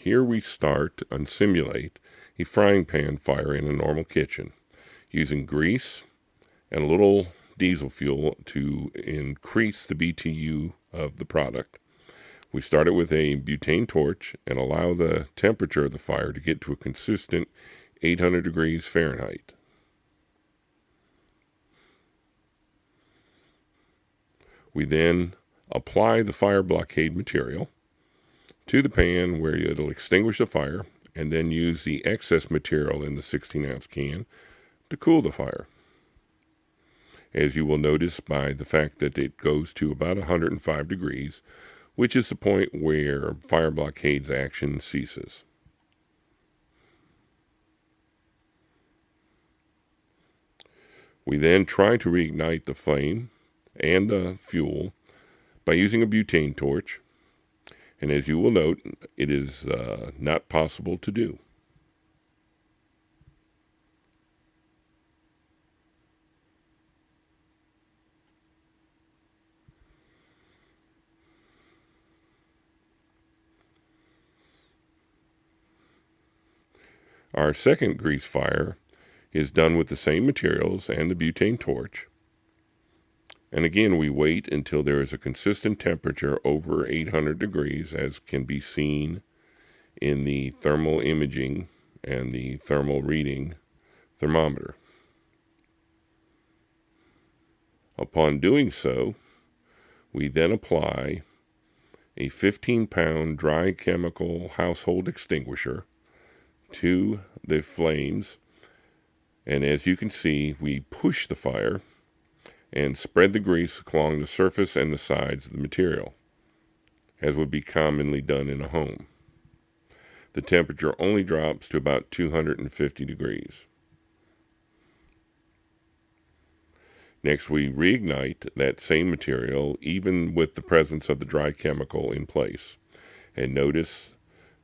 Here we start and simulate a frying pan fire in a normal kitchen, using grease and a little diesel fuel to increase the BTU of the product. We start it with a butane torch and allow the temperature of the fire to get to a consistent 800 degrees Fahrenheit. We then apply the fire blockade material to the pan where it'll extinguish the fire, and then use the excess material in the 16-ounce can to cool the fire. As you will notice by the fact that it goes to about 105 degrees, which is the point where fire blockade's action ceases. We then try to reignite the flame and the fuel by using a butane torch, and as you will note, it is not possible to do. Our second grease fire is done with the same materials and the butane torch. And again, we wait until there is a consistent temperature over 800 degrees, as can be seen in the thermal imaging and the thermal reading thermometer. Upon doing so, we then apply a 15-pound dry chemical household extinguisher to the flames, and as you can see, we push the fire and spread the grease along the surface and the sides of the material, as would be commonly done in a home. The temperature only drops to about 250 degrees. Next, we reignite that same material, even with the presence of the dry chemical in place. And notice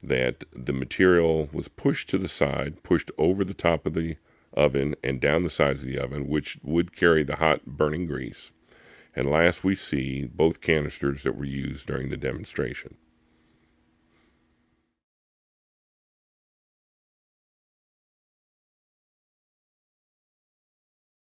that the material was pushed to the side, pushed over the top of the oven and down the sides of the oven, which would carry the hot burning grease. And last, we see both canisters that were used during the demonstration.